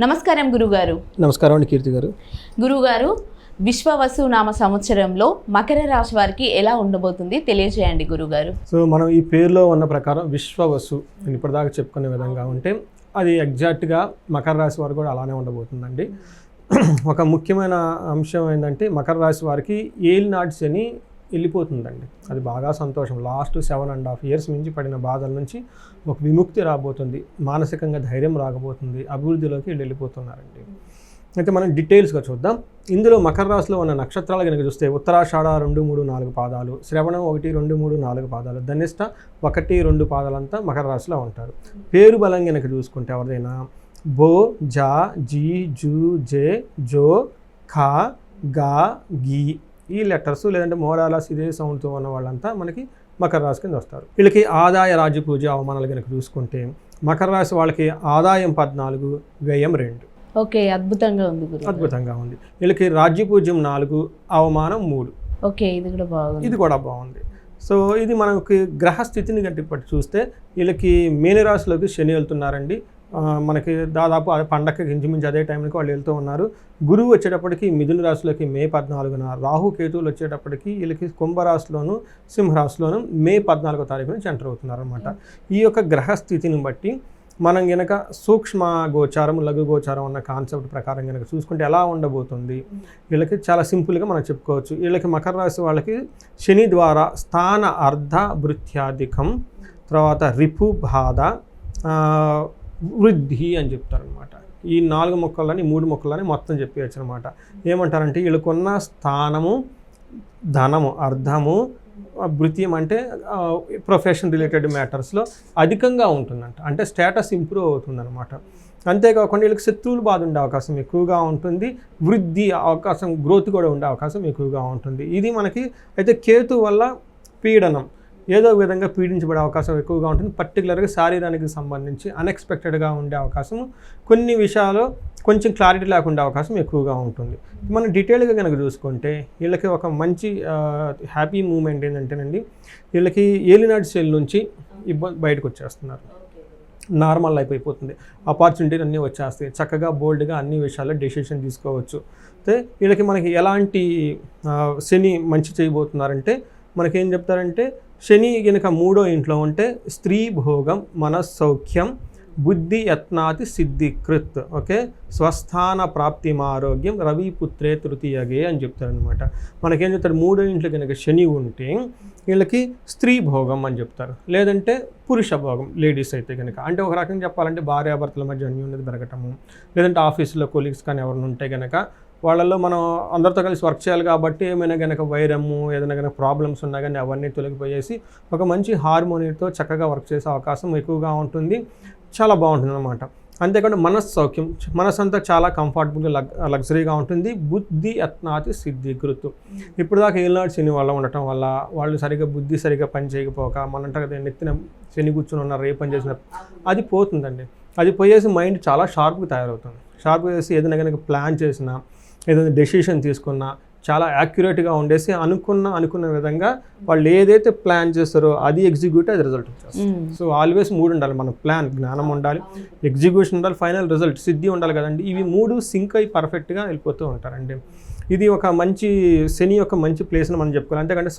నమస్కారం గురుగారు. నమస్కారం అండి కీర్తి గారు. గురుగారు, విశ్వవసు నామ సంవత్సరంలో మకర రాశి వారికి ఎలా ఉండబోతుంది తెలియజేయండి గురుగారు. సో మనం ఈ పేరులో ఉన్న ప్రకారం విశ్వవసు నేను ఇప్పటిదాకా చెప్పుకునే విధంగా ఉంటే అది ఎగ్జాక్ట్గా మకర రాశి వారు కూడా అలానే ఉండబోతుందండి. ఒక ముఖ్యమైన అంశం ఏంటంటే మకర రాశి వారికి ఏలినాటి శని వెళ్ళిపోతుందండి. అది బాగా సంతోషం. లాస్ట్ 7.5 years నుంచి పడిన బాధల నుంచి ఒక విముక్తి రాబోతుంది, మానసికంగా ధైర్యం రాకపోతుంది, అభివృద్ధిలోకి వెళ్ళిపోతున్నారండి. అయితే మనం డీటెయిల్స్గా చూద్దాం. ఇందులో మకర రాశిలో ఉన్న నక్షత్రాలు కనుక చూస్తే ఉత్తరాషాఢ 2, 3, 4 పాదాలు, శ్రవణం 1, 2, 3, 4 పాదాలు, ధనిష్ట 1, 2 పాదాలంతా మకర రాశిలో ఉంటారు. పేరు బలం కనుక చూసుకుంటే ఎవరిదైనా బో, జా, జీ, జూ, జే, జో, ఖా, గా, గీ ఈ లెటర్స్ లేదంటే మోరాలాస్ ఇదే సౌండ్తో ఉన్న వాళ్ళంతా మనకి మకర రాశి కింద వస్తారు. వీళ్ళకి ఆదాయ రాజ్య పూజ అవమానాలు కనుక చూసుకుంటే మకర రాశి వాళ్ళకి ఆదాయం 14, వ్యయం 2. ఓకే, అద్భుతంగా ఉంది గురు. అద్భుతంగా ఉంది. వీళ్ళకి రాజ్య పూజ్యం 4, అవమానం 3. ఓకే, ఇది కూడా బాగుంది. ఇది కూడా బాగుంది. సో ఇది మనకి గ్రహస్థితిని గట్టి చూస్తే వీళ్ళకి మీనరాశిలోకి శని వెళ్తున్నారండి. మనకి దాదాపు పండగకి ఇంచుమించు అదే టైంకి వాళ్ళు వెళ్తూ ఉన్నారు. గురువు వచ్చేటప్పటికి మిథున రాశిలోకి మే 14న, రాహు కేతువులు వచ్చేటప్పటికి వీళ్ళకి కుంభరాశిలోను సింహరాశిలోను మే 14వ తారీఖు నుంచి ఎంటర్ అవుతున్నారు అనమాట. ఈ యొక్క గ్రహస్థితిని బట్టి మనం గనక సూక్ష్మ గోచారం, లఘు గోచారం అన్న కాన్సెప్ట్ ప్రకారం కనుక చూసుకుంటే ఎలా ఉండబోతుంది వీళ్ళకి చాలా సింపుల్గా మనం చెప్పుకోవచ్చు. వీళ్ళకి మకర రాశి వాళ్ళకి శని ద్వారా స్థాన అర్ధ భృత్యాధికం, తర్వాత రిపు బాధ, వృద్ధి అని చెప్తారనమాట. ఈ 4 మొక్కలని 3 మొక్కలని మొత్తం చెప్పేయచ్చు అనమాట. ఏమంటారంటే వీళ్ళకున్న స్థానము, ధనము, అర్థము, భృత్యం అంటే ప్రొఫెషన్ రిలేటెడ్ మ్యాటర్స్లో అధికంగా ఉంటుందంట. అంటే స్టేటస్ ఇంప్రూవ్ అవుతుందన్నమాట. అంతేకాకుండా వీళ్ళకి శత్రువులు బాధ ఉండే అవకాశం ఎక్కువగా ఉంటుంది. వృద్ధి అవకాశం, గ్రోత్ కూడా ఉండే అవకాశం ఎక్కువగా ఉంటుంది. ఇది మనకి అయితే కేతు వల్ల పీడనం, ఏదో విధంగా పీడించబడే అవకాశం ఎక్కువగా ఉంటుంది. పర్టికులర్గా శారీరానికి సంబంధించి అన్ఎక్స్పెక్టెడ్గా ఉండే అవకాశం, కొన్ని విషయాలు కొంచెం క్లారిటీ లేకుండా అవకాశం ఎక్కువగా ఉంటుంది. మనం డీటెయిల్గా కనుక చూసుకుంటే వీళ్ళకి ఒక మంచి హ్యాపీ మూమెంట్ ఏంటంటేనండి, వీళ్ళకి ఏలినాటి సెల్ నుంచి బయటకు వచ్చేస్తున్నారు. నార్మల్ లైఫ్ అయిపోతుంది. ఆపర్చునిటీలు అన్నీ వచ్చేస్తాయి. చక్కగా బోల్డ్గా అన్ని విషయాల్లో డెసిషన్ తీసుకోవచ్చు. అయితే వీళ్ళకి మనకి ఎలాంటి శని మంచి చేయబోతున్నారంటే మనకేం చెప్తారంటే శని కనుక 3వ ఇంట్లో ఉంటే స్త్రీ భోగం, మనస్సౌఖ్యం, బుద్ధి యత్నాతి సిద్ధికృత్, ఓకే, స్వస్థాన ప్రాప్తిమారోగ్యం, రవిపుత్రే తృతీయగే అని చెప్తారనమాట. మనకేం చెప్తారు, 3వ ఇంట్లో కనుక శని ఉంటే వీళ్ళకి స్త్రీ భోగం అని చెప్తారు, లేదంటే పురుష భోగం లేడీస్ అయితే కనుక. అంటే ఒక రకంగా చెప్పాలంటే భార్యాభర్తల మధ్య అన్యోన్యత పెరగటము, లేదంటే ఆఫీసులో కొలీగ్స్ కానీ ఎవరైనా ఉంటే కనుక వాళ్ళల్లో మనం అందరితో కలిసి వర్క్ చేయాలి కాబట్టి ఏమైనా కనుక వైరము, ఏదైనా కనుక ప్రాబ్లమ్స్ ఉన్నా కానీ అవన్నీ తొలగిపోయేసి ఒక మంచి హార్మోనితో చక్కగా వర్క్ చేసే అవకాశం ఎక్కువగా ఉంటుంది. చాలా బాగుంటుంది అన్నమాట. అంతేకాకుండా మనస్సౌఖ్యం, మనసు అంతా చాలా కంఫర్టబుల్గా లగ్జరీగా ఉంటుంది. బుద్ధి యత్నాతి సిద్ధికృత్. ఇప్పుడు దాకా ఏలినాటి శని వల్ల ఉండటం వల్ల వాళ్ళు సరిగ్గా బుద్ధి సరిగ్గా పని చేయకపోక మనంట నెత్తిన శని కూర్చొని ఉన్న రే పని చేసిన అది పోతుందండి. అది పోయేసి మైండ్ చాలా షార్ప్గా తయారవుతుంది. షార్ప్గా చేసి ఏదైనా కనుక ప్లాన్ చేసినా, ఏదైనా డెసిషన్ తీసుకున్నా చాలా యాక్యురేట్గా ఉండేసి అనుకున్న విధంగా వాళ్ళు ఏదైతే ప్లాన్ చేస్తారో అది ఎగ్జిక్యూట్, అది రిజల్ట్ వచ్చేస్తుంది. సో ఆల్వేస్ 3 ఉండాలి. మన ప్లాన్, జ్ఞానం ఉండాలి, ఎగ్జిక్యూషన్ ఉండాలి, ఫైనల్ రిజల్ట్ సిద్ధి ఉండాలి కదండి. ఇవి 3 సింక్ అయి పర్ఫెక్ట్గా వెళ్ళిపోతూ ఉంటారండి. ఇది ఒక మంచి శని యొక్క మంచి ప్లేస్ని మనం చెప్పుకోవాలి. అంతేకంటే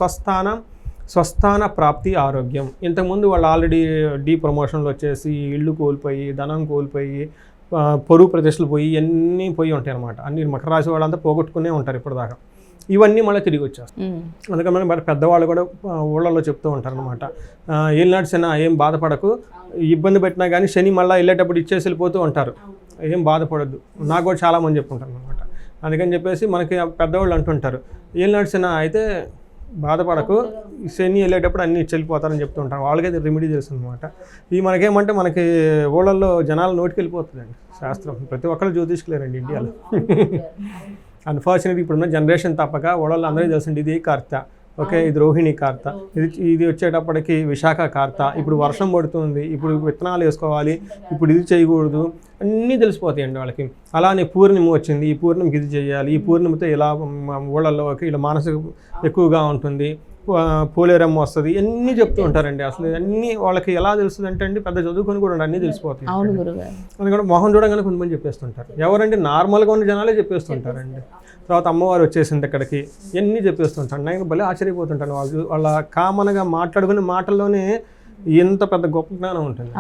స్వస్థాన ప్రాప్తి ఆరోగ్యం. ఇంతకుముందు వాళ్ళు ఆల్రెడీ ప్రమోషన్లు వచ్చేసి ఇళ్ళు కోల్పోయి, ధనం కోల్పోయి, పొరుగు ప్రదేశాలు పోయి అన్నీ పోయి ఉంటాయి అనమాట. అన్ని మకర రాశి వాళ్ళంతా పోగొట్టుకునే ఉంటారు ఇప్పటిదాకా. ఇవన్నీ మళ్ళీ తిరిగి వచ్చేస్తాయి. అందుకని మరి పెద్దవాళ్ళు కూడా ఊళ్ళల్లో చెప్తూ ఉంటారు అనమాట, ఏలినాటి శని ఏం బాధపడకు, ఇబ్బంది పెట్టినా కానీ శని మళ్ళీ వెళ్ళేటప్పుడు ఇచ్చేసి వెళ్ళిపోతూ ఉంటారు, ఏం బాధపడద్దు. నాకు కూడా చాలామంది చెప్పుకుంటారు అనమాట. అందుకని చెప్పేసి మనకి పెద్దవాళ్ళు అంటుంటారు, ఏలినాటి శని అయితే బాధపడకు, శని వెళ్ళేటప్పుడు అన్నీ చెల్లిపోతారని చెప్తూ ఉంటారు. వాళ్ళకైతే రెమెడీ చేస్తుంది అనమాట. ఇది మనకేమంటే మనకి ఊళ్ళల్లో జనాలు నోటికి వెళ్ళిపోతుందండి శాస్త్రం. ప్రతి ఒక్కరు జ్యోతిష్కులేరండి ఇండియాలో. అన్ఫార్చునేట్లీ ఇప్పుడున్న జనరేషన్ తప్పక ఊళ్ళల్లో అందరికీ తెలుస్తుంది ఇది కార్త, ఓకే, ఇది రోహిణి కార్త, ఇది వచ్చేటప్పటికి విశాఖ కార్త, ఇప్పుడు వర్షం పడుతుంది, ఇప్పుడు విత్తనాలు వేసుకోవాలి, ఇప్పుడు ఇది చేయకూడదు, అన్నీ తెలిసిపోతాయండి వాళ్ళకి. అలానే పూర్ణిమ వచ్చింది, ఈ పూర్ణిమకి ఇది చేయాలి, ఈ పూర్ణిమతో ఇలా ఊళ్ళల్లో ఇలా మానసిక ఎక్కువగా ఉంటుంది, పోలేరమ్మ వస్తుంది, ఇవన్నీ చెప్తూ ఉంటారండి. అసలు అన్నీ వాళ్ళకి ఎలా తెలుస్తుంది అంటే అండి, పెద్ద చదువుకొని కూడా అన్నీ తెలిసిపోతాయి. అవును గురుగారు. అందుకని మొహం చూడగానే కొంతమంది చెప్పేస్తుంటారు. ఎవరంటే నార్మల్గా ఉన్న జనాలే చెప్పేస్తుంటారండి. తర్వాత అమ్మవారు వచ్చేసింది ఇక్కడికి, ఇవన్నీ చెప్పేస్తుంటారు. నేను భలే ఆశ్చర్యపోతుంటాను. వాళ్ళ కామన్గా మాట్లాడుకునే మాటల్లోనే ఎంత పెద్ద గొప్ప జ్ఞానం ఉంటుంది.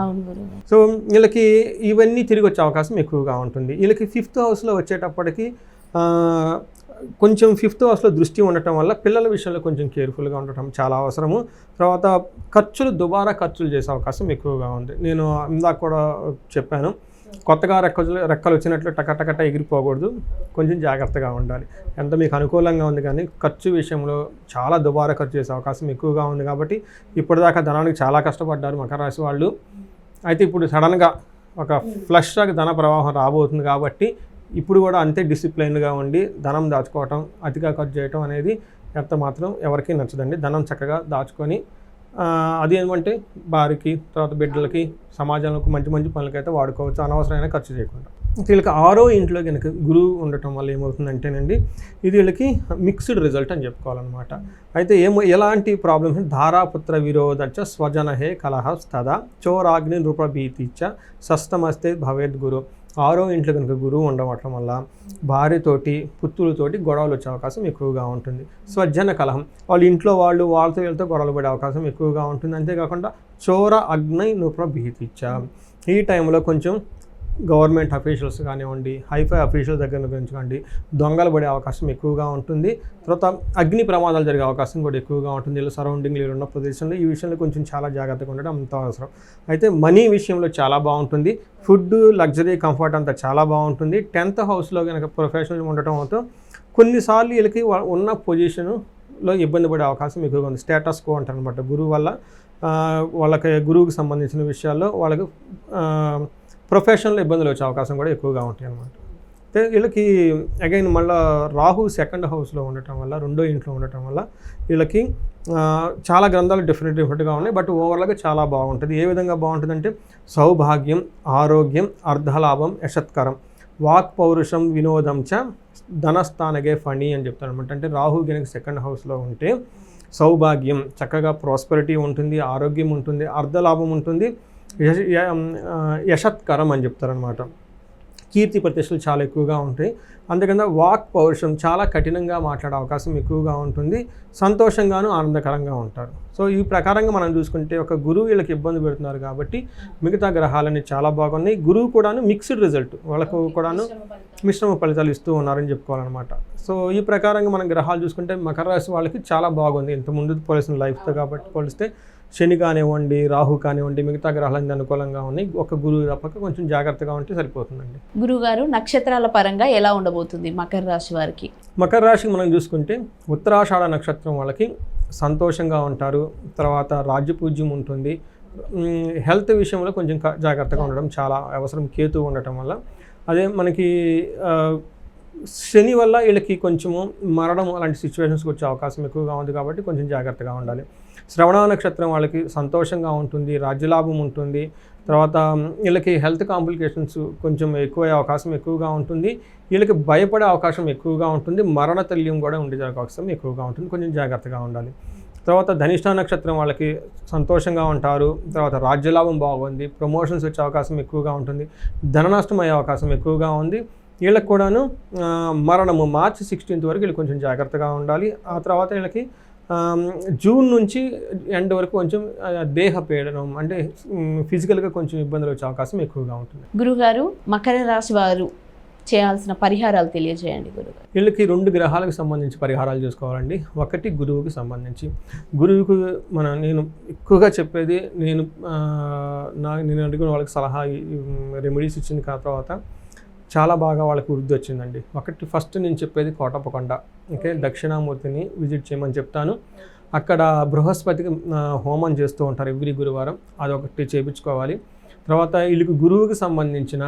సో వీళ్ళకి ఇవన్నీ తిరిగి వచ్చే అవకాశం ఎక్కువగా ఉంటుంది. వీళ్ళకి 5th హౌస్లో వచ్చేటప్పటికి కొంచెం 5th హౌస్లో దృష్టి ఉండటం వల్ల పిల్లల విషయంలో కొంచెం కేర్ఫుల్గా ఉండటం చాలా అవసరము. తర్వాత దుబారా ఖర్చులు చేసే అవకాశం ఎక్కువగా ఉంది. నేను ఇందాక కూడా చెప్పాను, కొత్తగా రెక్కలు వచ్చినట్లు టకటకట ఎగిరిపోకూడదు, కొంచెం జాగ్రత్తగా ఉండాలి. ఎంత మీకు అనుకూలంగా ఉంది కానీ ఖర్చు విషయంలో చాలా దుబారా ఖర్చు చేసే అవకాశం ఎక్కువగా ఉంది. కాబట్టి ఇప్పటిదాకా ధనానికి చాలా కష్టపడ్డారు మకర రాశి వాళ్ళు. అయితే ఇప్పుడు సడన్గా ఒక ఫ్లష్గా ధన ప్రవాహం రాబోతుంది. కాబట్టి ఇప్పుడు కూడా అంతే డిసిప్లైన్గా ఉండి ధనం దాచుకోవటం, అతిగా ఖర్చు చేయటం అనేది ఎంత మాత్రం ఎవరికీ నచ్చదండి. ధనం చక్కగా దాచుకొని అది ఏమంటే భార్యకి, తర్వాత బిడ్డలకి, సమాజంలోకి మంచి మంచి పనులకైతే వాడుకోవచ్చు, అనవసరమైన ఖర్చు చేయకుండా. వీళ్ళకి 6వ ఇంట్లో కనుక గురువు ఉండటం వల్ల ఏమవుతుందంటేనండి, ఇది వీళ్ళకి మిక్స్డ్ రిజల్ట్ అని చెప్పుకోవాలన్నమాట. అయితే ఎలాంటి ప్రాబ్లమ్స్, ధారాపుత్ర విరోధచ్చ స్వజనహే కలహ స్తదా చోరాగ్ని నృపభీతిచ్చ షష్టమస్తే భవేద్ గురు. 6వ ఇంట్లో కనుక గురువు ఉండటం వల్ల భార్యతోటి, పుత్రులతోటి గొడవలు వచ్చే అవకాశం ఎక్కువగా ఉంటుంది. స్వజన కలహం, వాళ్ళ ఇంట్లో వాళ్ళతో వీళ్ళతో గొడవలు పడే అవకాశం ఎక్కువగా ఉంటుంది. అంతేకాకుండా చోర అగ్ని నృపభీతిచ్చ, ఈ టైంలో కొంచెం గవర్నమెంట్ అఫీషియల్స్ కానివ్వండి, హైఫై అఫీషియల్స్ దగ్గర నుంచి దొంగలు పడే అవకాశం ఎక్కువగా ఉంటుంది. తర్వాత అగ్ని ప్రమాదాలు జరిగే అవకాశం కూడా ఎక్కువగా ఉంటుంది. వీళ్ళు సరౌండింగ్ ఉన్న ప్రదేశంలో ఈ విషయంలో కొంచెం చాలా జాగ్రత్తగా ఉండడం అంత అవసరం. అయితే మనీ విషయంలో చాలా బాగుంటుంది. ఫుడ్, లగ్జరీ, కంఫర్ట్ అంతా చాలా బాగుంటుంది. 10th హౌస్లో కనుక ప్రొఫెషనల్ ఉండటం అవుతూ కొన్నిసార్లు వీళ్ళకి ఉన్న పొజిషన్లో ఇబ్బంది పడే అవకాశం ఎక్కువగా ఉంది. స్టేటస్ కో అంటారు అనమాట. గురువు వల్ల వాళ్ళకి గురువుకి సంబంధించిన విషయాల్లో వాళ్ళకి ప్రొఫెషనల్ ఇబ్బందులు వచ్చే అవకాశం కూడా ఎక్కువగా ఉంటాయి అన్నమాట. అయితే వీళ్ళకి అగైన్ మళ్ళీ రాహు 2nd హౌస్లో ఉండటం వల్ల, 2వ ఇంట్లో ఉండటం వల్ల వీళ్ళకి చాలా గ్రంథాలు డిఫరెంట్గా ఉన్నాయి. బట్ ఓవరాల్గా చాలా బాగుంటుంది. ఏ విధంగా బాగుంటుందంటే సౌభాగ్యం, ఆరోగ్యం, అర్ధలాభం, యశత్కరం, వాక్ పౌరుషం, వినోదం చ ధనస్థానగే ఫణి అని చెప్తారు అనమాట. అంటే రాహు గనక 2nd హౌస్లో ఉంటే సౌభాగ్యం, చక్కగా ప్రాస్పరిటీ ఉంటుంది, ఆరోగ్యం ఉంటుంది, అర్ధలాభం ఉంటుంది, యశత్కరం అని చెప్తారనమాట. కీర్తి ప్రతిష్టలు చాలా ఎక్కువగా ఉంటాయి. అందుకని వాక్ పౌరుషం, చాలా కఠినంగా మాట్లాడే అవకాశం ఎక్కువగా ఉంటుంది. సంతోషంగాను ఆనందకరంగా ఉంటారు. సో ఈ ప్రకారంగా మనం చూసుకుంటే ఒక గురువు వీళ్ళకి ఇబ్బంది పెడుతున్నారు కాబట్టి మిగతా గ్రహాలన్నీ చాలా బాగున్నాయి. గురువు కూడాను మిక్స్డ్ రిజల్ట్, వాళ్ళకు కూడాను మిశ్రమ ఫలితాలు ఇస్తూ ఉన్నారని చెప్పుకోవాలన్నమాట. సో ఈ ప్రకారంగా మనం గ్రహాలు చూసుకుంటే మకర రాశి వాళ్ళకి చాలా బాగుంది ఇంతకుముందు పోలిసిన లైఫ్తో. కాబట్టి పోలిస్తే శని కానివ్వండి, రాహు కానివ్వండి, మిగతా గ్రహాలన్నీ అనుకూలంగా ఉన్నాయి. ఒక గురువు తప్పక కొంచెం జాగ్రత్తగా ఉంటే సరిపోతుందండి. గురుగారు, నక్షత్రాల పరంగా ఎలా ఉండబోతుంది మకర రాశి వారికి? మకర రాశికి మనం చూసుకుంటే ఉత్తరాషాఢ నక్షత్రం వాళ్ళకి సంతోషంగా ఉంటారు. తర్వాత రాజ్యపూజ్యం ఉంటుంది. హెల్త్ విషయంలో కొంచెం జాగ్రత్తగా ఉండడం చాలా అవసరం, కేతు ఉండటం వల్ల. అదే మనకి శని వల్ల వీళ్ళకి కొంచెము మరణం అలాంటి సిచ్యువేషన్స్కి వచ్చే అవకాశం ఎక్కువగా ఉంది. కాబట్టి కొంచెం జాగ్రత్తగా ఉండాలి. శ్రవణ నక్షత్రం వాళ్ళకి సంతోషంగా ఉంటుంది, రాజ్యలాభం ఉంటుంది. తర్వాత వీళ్ళకి హెల్త్ కాంప్లికేషన్స్ కొంచెం ఎక్కువ అవకాశం ఎక్కువగా ఉంటుంది. వీళ్ళకి భయపడే అవకాశం ఎక్కువగా ఉంటుంది. మరణ తల్యం కూడా ఉండే అవకాశం ఎక్కువగా ఉంటుంది. కొంచెం జాగ్రత్తగా ఉండాలి. తర్వాత ధనిష్ఠ నక్షత్రం వాళ్ళకి సంతోషంగా ఉంటారు. తర్వాత రాజ్యలాభం బాగుంది, ప్రమోషన్స్ వచ్చే అవకాశం ఎక్కువగా ఉంటుంది. ధన నష్టం అయ్యే అవకాశం ఎక్కువగా ఉంది. వీళ్ళకి కూడాను మరణము మార్చి 16th వరకు వీళ్ళు కొంచెం జాగ్రత్తగా ఉండాలి. ఆ తర్వాత వీళ్ళకి జూన్ నుంచి ఎండ్ వరకు కొంచెం దేహ పీడనం అంటే ఫిజికల్గా కొంచెం ఇబ్బందులు వచ్చే అవకాశం ఎక్కువగా ఉంటుంది. గురుగారు, మకర రాశి వారు చేయాల్సిన పరిహారాలు తెలియజేయండి గురుగారు. వీళ్ళకి 2 గ్రహాలకు సంబంధించి పరిహారాలు చేసుకోవాలండి. ఒకటి గురువుకి సంబంధించి. గురువుకు నేను ఎక్కువగా చెప్పేది, నేను అడిగిన వాళ్ళకి సలహా రెమెడీస్ ఇచ్చిన తర్వాత చాలా బాగా వాళ్ళకి వృద్ధి వచ్చిందండి. ఫస్ట్ నేను చెప్పేది కోటప్పకొండ, ఓకే, దక్షిణామూర్తిని విజిట్ చేయమని చెప్తాను. అక్కడ బృహస్పతికి హోమం చేస్తూ ఉంటారు ఎవ్రీ గురువారం, అదొకటి చేయించుకోవాలి. తర్వాత వీళ్ళకి గురువుకి సంబంధించిన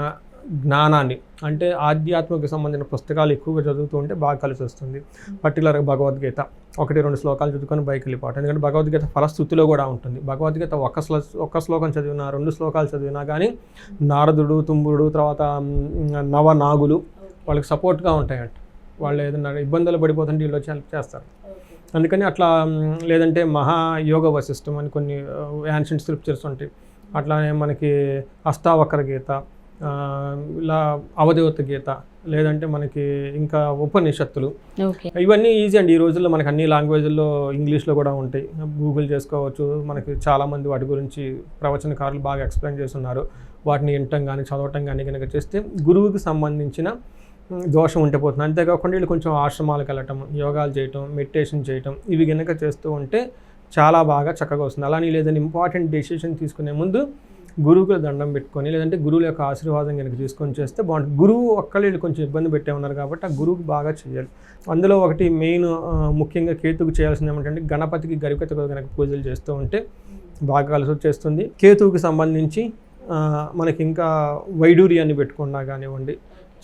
జ్ఞానాన్ని అంటే ఆధ్యాత్మిక సంబంధించిన పుస్తకాలు ఎక్కువగా చదువుతూ ఉంటే బాగా కలిసి వస్తుంది. పర్టికులర్గా భగవద్గీత 1-2 శ్లోకాలు చదువుకొని బయకి వెళ్ళిపోవటం. ఎందుకంటే భగవద్గీత ఫలస్థుతిలో కూడా ఉంటుంది. భగవద్గీత ఒక్క శ్లోకం చదివినా, 2 శ్లోకాలు చదివినా కానీ నారదుడు, తుంబురుడు, తర్వాత నవనాగులు వాళ్ళకి సపోర్ట్గా ఉంటాయంట. వాళ్ళు ఏదైనా ఇబ్బందులు పడిపోతుంటే వీళ్ళు వచ్చి హెల్ప్ చేస్తారు. అందుకని అట్లా లేదంటే మహాయోగ వశిష్టం అని కొన్ని యాన్షియంట్ స్క్రిప్చర్స్ ఉంటాయి. అట్లానే మనకి అష్టావక్ర గీత, ఇలా అవధూత గీత, లేదంటే మనకి ఇంకా ఉపనిషత్తులు, ఇవన్నీ ఈజీ అండి. ఈ రోజుల్లో మనకి అన్ని లాంగ్వేజ్ల్లో ఇంగ్లీష్లో కూడా ఉంటాయి, గూగుల్ చేసుకోవచ్చు. మనకి చాలామంది వాటి గురించి ప్రవచనకారులు బాగా ఎక్స్ప్లెయిన్ చేస్తున్నారు. వాటిని వినటం కానీ చదవటం కానీ కనుక చేస్తే గురువుకి సంబంధించిన దోషం ఉంటే పోతుంది. అంతేకాకుండా వీళ్ళు కొంచెం ఆశ్రమాలకు వెళ్ళటం, యోగాలు చేయటం, మెడిటేషన్ చేయటం, ఇవి కనుక చేస్తూ ఉంటే చాలా బాగా చక్కగా వస్తుంది. అలానే లేదని ఇంపార్టెంట్ డెసిషన్ తీసుకునే ముందు గురువుకు దండం పెట్టుకొని, లేదంటే గురువుల యొక్క ఆశీర్వాదం కనుక తీసుకొని చేస్తే బాగుంటుంది. గురువు ఒక్కళ్ళు కొంచెం ఇబ్బంది పెట్టే ఉన్నారు కాబట్టి ఆ గురువుకి బాగా చేయాలి. అందులో ఒకటి మెయిన్ ముఖ్యంగా కేతువుకి చేయాల్సింది ఏమంటే గణపతికి గరికతో కనుక పూజలు చేస్తూ ఉంటే బాగా కలిసి వచ్చేస్తుంది. కేతువుకి సంబంధించి మనకి ఇంకా వైడూర్యాన్ని పెట్టుకున్నా కానివ్వండి,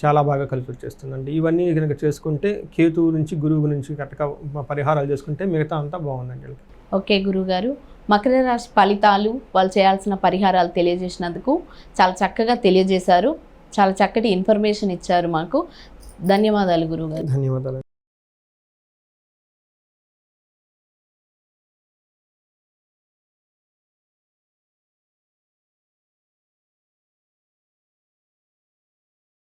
చాలా బాగా కలిసి వచ్చేస్తుందండి. ఇవన్నీ కనుక చేసుకుంటే కేతువు నుంచి గురువు నుంచి కరెక్ట్గా పరిహారాలు చేసుకుంటే మిగతా అంతా బాగుందండి. ఓకే గురువుగారు, మకర రాశి ఫలితాలు, వాళ్ళు చేయాల్సిన పరిహారాలు తెలియజేసినందుకు చాలా చక్కగా తెలియజేశారు. చాలా చక్కటి ఇన్ఫర్మేషన్ ఇచ్చారు మాకు. ధన్యవాదాలు గురువుగారు. ధన్యవాదాలు.